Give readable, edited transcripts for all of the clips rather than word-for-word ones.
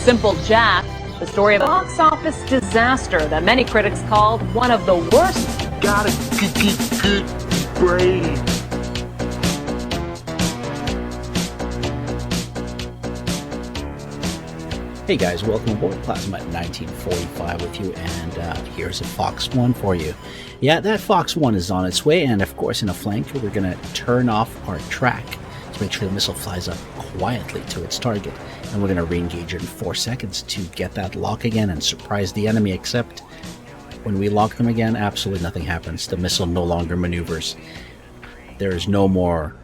simple Jack, the story of a box office disaster that many critics called one of the worst. Got a good brain. Hey guys, welcome aboard. Plazma at 1945 with you, and here's a Fox 1 for you. Yeah, that Fox 1 is on its way, and of course in a flanker we're going to turn off our track to make sure the missile flies up quietly to its target, and we're going to re-engage it in 4 seconds to get that lock again and surprise the enemy, except when we lock them again, absolutely nothing happens. The missile no longer maneuvers. There is no more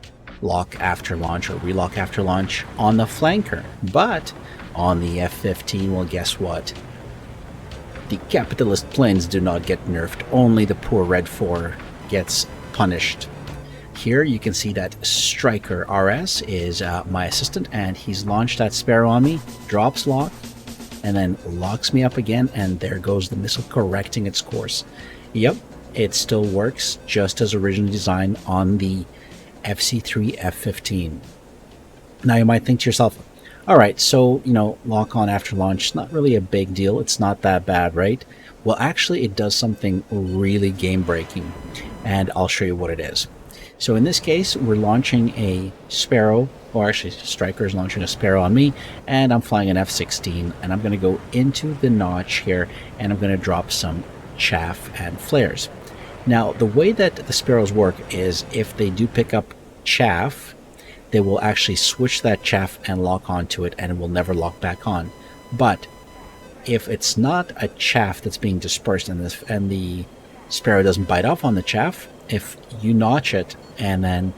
lock after launch or relock after launch on the flanker, but on the F-15, well, guess what? The capitalist planes do not get nerfed. Only the poor Red 4 gets punished. Here you can see that Striker RS is my assistant, and he's launched that Sparrow on me, drops lock, and then locks me up again, and there goes the missile correcting its course. Yep, it still works just as originally designed on the FC3 F-15. Now you might think to yourself, alright, so, lock on after launch, not really a big deal, it's not that bad, right? Well, actually it does something really game-breaking, and I'll show you what it is. So in this case, we're launching a Sparrow, or actually Striker is launching a Sparrow on me, and I'm flying an F-16, and I'm going to go into the notch here, and I'm going to drop some chaff and flares. Now, the way that the Sparrows work is if they do pick up chaff, they will actually switch that chaff and lock onto it, and it will never lock back on. But if it's not a chaff that's being dispersed and the Sparrow doesn't bite off on the chaff, if you notch it and then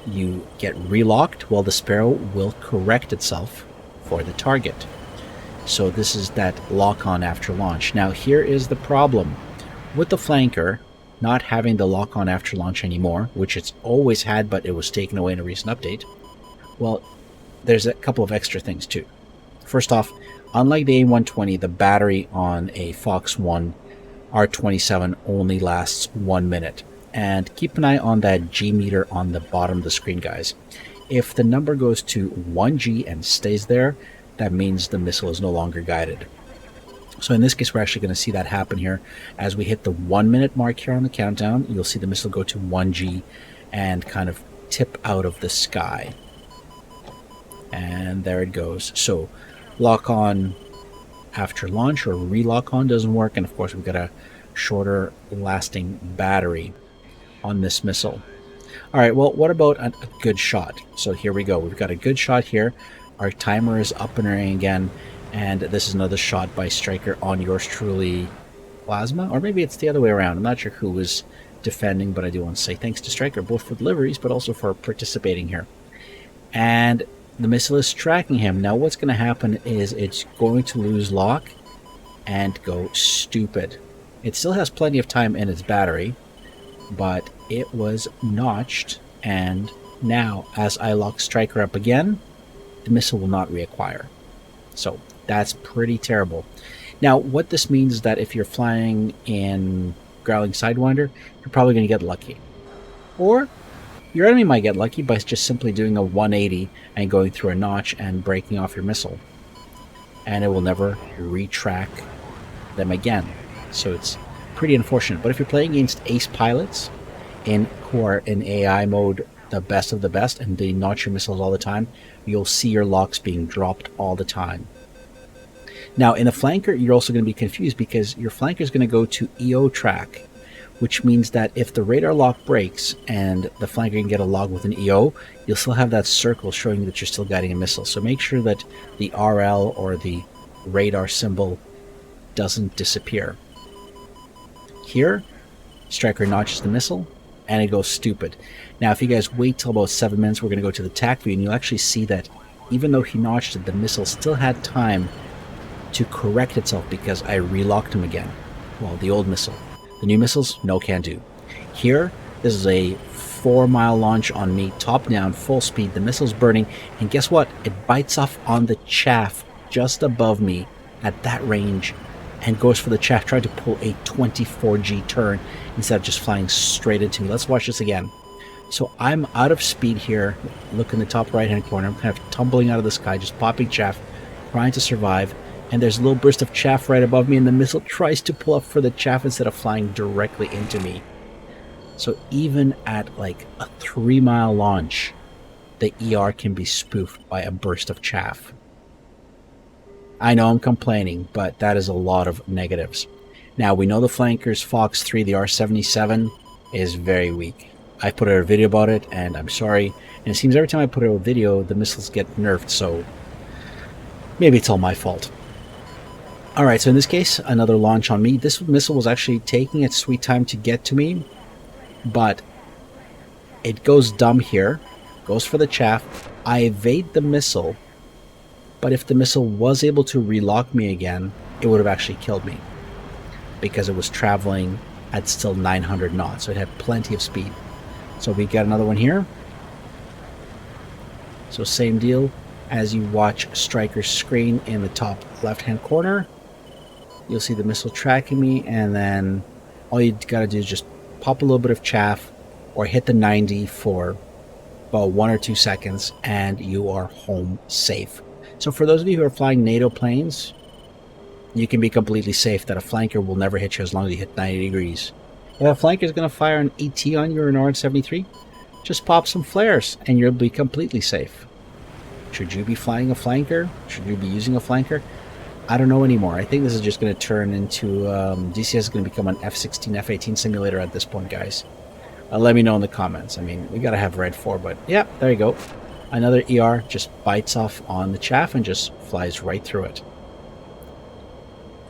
you get relocked, well, the Sparrow will correct itself for the target. So this is that lock on after launch. Now here is the problem with the flanker not having the lock on after launch anymore, which it's always had, but it was taken away in a recent update. Well, there's a couple of extra things too. First off, unlike the A120, the battery on a Fox 1 R27 only lasts 1 minute. And keep an eye on that G meter on the bottom of the screen, guys. If the number goes to 1G and stays there, that means the missile is no longer guided. So in this case, we're actually going to see that happen here. As we hit the 1 minute mark here on the countdown, you'll see the missile go to 1G and kind of tip out of the sky. And there it goes. So lock on after launch or relock on doesn't work, and of course we've got a shorter lasting battery on this missile. Alright, well, what about a good shot? So here we go. We've got a good shot here. Our timer is up and running again, and this is another shot by Striker on yours truly, Plazma, or maybe it's the other way around. I'm not sure who was defending, but I do want to say thanks to Striker, both for deliveries but also for participating here. And the missile is tracking him. Now what's going to happen is it's going to lose lock and go stupid. It still has plenty of time in its battery, but it was notched, and now as I lock Striker up again, the missile will not reacquire. So that's pretty terrible. Now what this means is that if you're flying in Growling Sidewinder, you're probably going to get lucky. Or your enemy might get lucky by just simply doing a 180 and going through a notch and breaking off your missile. And it will never retrack them again. So it's pretty unfortunate. But if you're playing against ace pilots who are in AI mode, the best of the best, and they notch your missiles all the time, you'll see your locks being dropped all the time. Now in a flanker, you're also going to be confused because your flanker is going to go to EO track, which means that if the radar lock breaks and the flanker can get a log with an EO, you'll still have that circle showing that you're still guiding a missile. So make sure that the RL or the radar symbol doesn't disappear. Here, Striker notches the missile, and it goes stupid. Now if you guys wait till about 7 minutes, we're going to go to the TACVIEW, and you'll actually see that even though he notched it, the missile still had time to correct itself because I relocked him again. Well, the old missile. The new missiles, no can do. Here, this is a 4-mile launch on me, top down, full speed. The missile's burning, and guess what? It bites off on the chaff just above me at that range and goes for the chaff, trying to pull a 24G turn instead of just flying straight into me. Let's watch this again. So I'm out of speed here. Look in the top right hand corner. I'm kind of tumbling out of the sky, just popping chaff, trying to survive. And there's a little burst of chaff right above me, and the missile tries to pull up for the chaff instead of flying directly into me. So even at like a 3-mile launch, the ER can be spoofed by a burst of chaff. I know I'm complaining, but that is a lot of negatives. Now, we know the flanker's Fox 3, the R-77, is very weak. I put out a video about it, and I'm sorry. And it seems every time I put out a video, the missiles get nerfed, so maybe it's all my fault. Alright, so in this case, another launch on me. This missile was actually taking its sweet time to get to me, but it goes dumb here, goes for the chaff. I evade the missile, but if the missile was able to relock me again, it would have actually killed me, because it was traveling at still 900 knots, so it had plenty of speed. So we got another one here. So same deal as you watch Striker's screen in the top left-hand corner. You'll see the missile tracking me, and then all you gotta do is just pop a little bit of chaff or hit the 90 for about 1 or 2 seconds, and you are home safe. So for those of you who are flying NATO planes, you can be completely safe that a flanker will never hit you as long as you hit 90 degrees. If a flanker is going to fire an ET on you or an RN-73, just pop some flares and you'll be completely safe. Should you be flying a flanker? Should you be using a flanker? I don't know anymore. I think this is just going to turn into... DCS is going to become an F-16, F-18 simulator at this point, guys. Let me know in the comments. I mean, we got to have Red 4, but yeah, there you go. Another ER just bites off on the chaff and just flies right through it.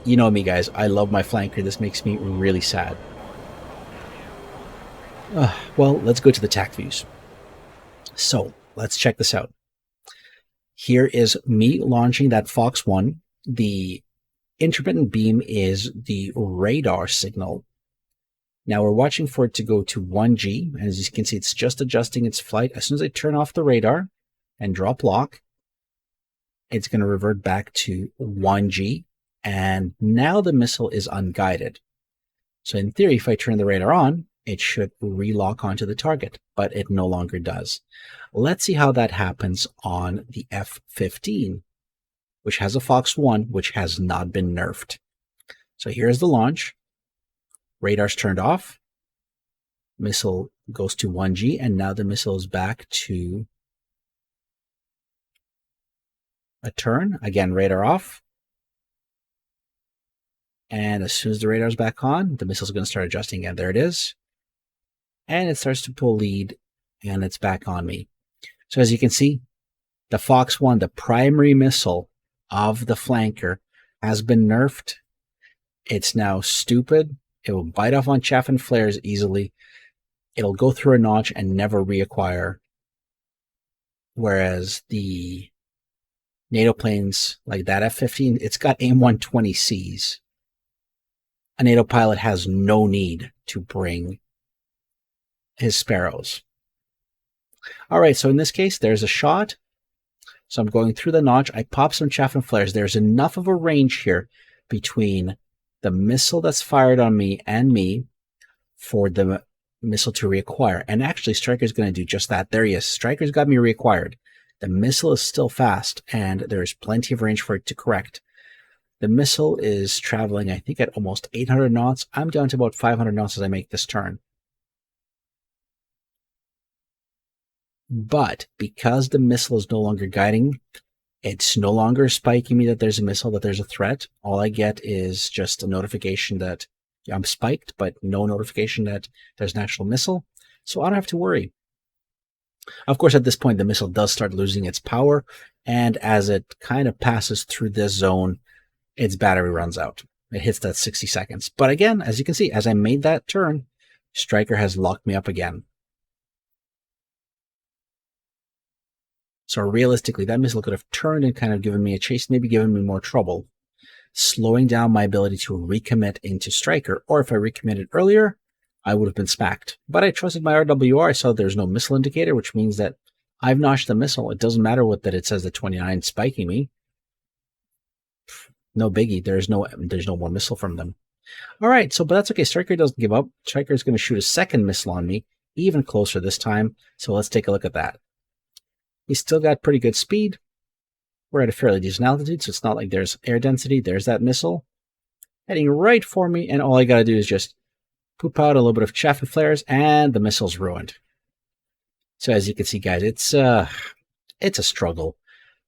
You know me, guys. I love my flanker. This makes me really sad. Well, let's go to the TAC views. So, let's check this out. Here is me launching that Fox 1. The intermittent beam is the radar signal. Now we're watching for it to go to 1G. And as you can see, it's just adjusting its flight. As soon as I turn off the radar and drop lock, it's going to revert back to 1G. And now the missile is unguided. So in theory, if I turn the radar on, it should relock onto the target, but it no longer does. Let's see how that happens on the F-15, which has a Fox 1, which has not been nerfed. So here's the launch. Radar's turned off. Missile goes to 1G, and now the missile is back to a turn. Again, radar off. And as soon as the radar's back on, the missile's going to start adjusting again. There it is. And it starts to pull lead, and it's back on me. So as you can see, the Fox 1, the primary missile of the flanker, has been nerfed. It's now stupid. It will bite off on chaff and flares easily. It'll go through a notch and never reacquire. Whereas the NATO planes, like that F-15, it's got AIM-120Cs. A NATO pilot has no need to bring his Sparrows. All right, so in this case, there's a shot. So I'm going through the notch. I pop some chaff and flares. There's enough of a range here between the missile that's fired on me and me for the missile to reacquire. And actually, Striker's going to do just that. There he is. Striker's got me reacquired. The missile is still fast, and there's plenty of range for it to correct. The missile is traveling, I think, at almost 800 knots. I'm down to about 500 knots as I make this turn. But because the missile is no longer guiding, it's no longer spiking me that there's a missile, that there's a threat. All I get is just a notification that I'm spiked, but no notification that there's an actual missile. So I don't have to worry. Of course, at this point, the missile does start losing its power. And as it kind of passes through this zone, its battery runs out. It hits that 60 seconds. But again, as you can see, as I made that turn, Striker has locked me up again. So realistically, that missile could have turned and kind of given me a chase, maybe given me more trouble, slowing down my ability to recommit into Striker. Or if I recommitted earlier, I would have been smacked. But I trusted my RWR. I saw there's no missile indicator, which means that I've notched the missile. It doesn't matter what that it says the 29 spiking me. No biggie. There's no more missile from them. All right, but that's okay. Striker doesn't give up. Striker is going to shoot a second missile on me, even closer this time. So let's take a look at that. He's still got pretty good speed. We're at a fairly decent altitude, so it's not like there's air density. There's that missile heading right for me, and all I got to do is just poop out a little bit of chaff and flares, and the missile's ruined. So as you can see, guys, it's a struggle,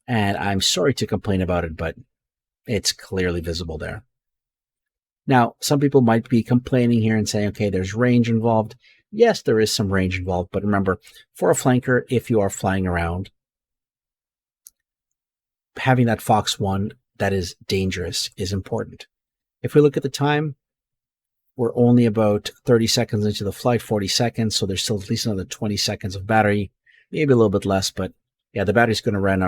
and I'm sorry to complain about it, but it's clearly visible there. Now, some people might be complaining here and saying, okay, there's range involved. Yes, there is some range involved, but remember, for a flanker, if you are flying around, having that Fox 1 that is dangerous is important. If we look at the time, we're only about 30 seconds into the flight, 40 seconds, so there's still at least another 20 seconds of battery, maybe a little bit less, but yeah, the battery's going to run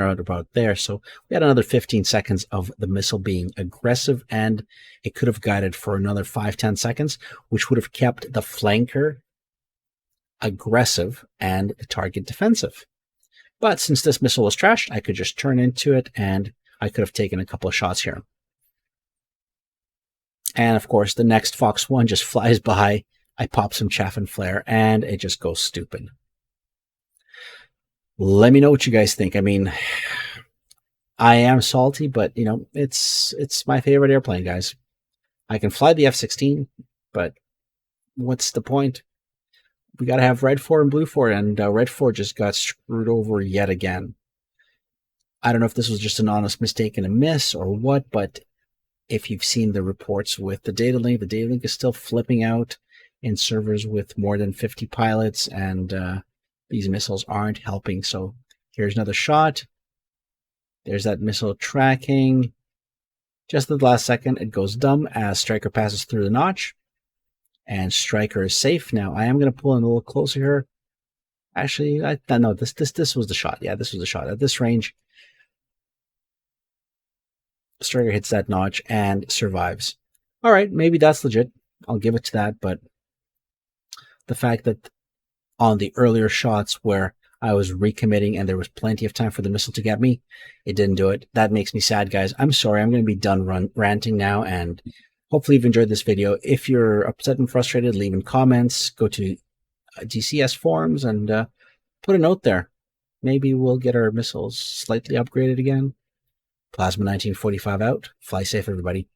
out about there. So we had another 15 seconds of the missile being aggressive, and it could have guided for another 5-10 seconds, which would have kept the flanker aggressive and the target defensive. But since this missile was trashed, I could just turn into it, and I could have taken a couple of shots here. And of course, the next Fox 1 just flies by. I pop some chaff and flare, and it just goes stupid. Let me know what you guys think. I mean, I am salty, but you know, it's my favorite airplane, guys. I can fly the F-16, but what's the point? We got to have red 4 and blue 4, and red 4 just got screwed over yet again. I don't know if this was just an honest mistake and a miss or what, but if you've seen the reports with the data link is still flipping out in servers with more than 50 pilots, and these missiles aren't helping. So here's another shot. There's that missile tracking. Just at the last second, it goes dumb as Striker passes through the notch. And Striker is safe. Now, I am going to pull in a little closer here. Actually, no, this was the shot. Yeah, this was the shot. At this range, Striker hits that notch and survives. All right, maybe that's legit. I'll give it to that. But the fact that on the earlier shots where I was recommitting and there was plenty of time for the missile to get me, it didn't do it. That makes me sad, guys. I'm sorry. I'm going to be done ranting now, and hopefully you've enjoyed this video. If you're upset and frustrated, leave in comments. Go to DCS forums and put a note there. Maybe we'll get our missiles slightly upgraded again. Plazma 1945 out. Fly safe, everybody.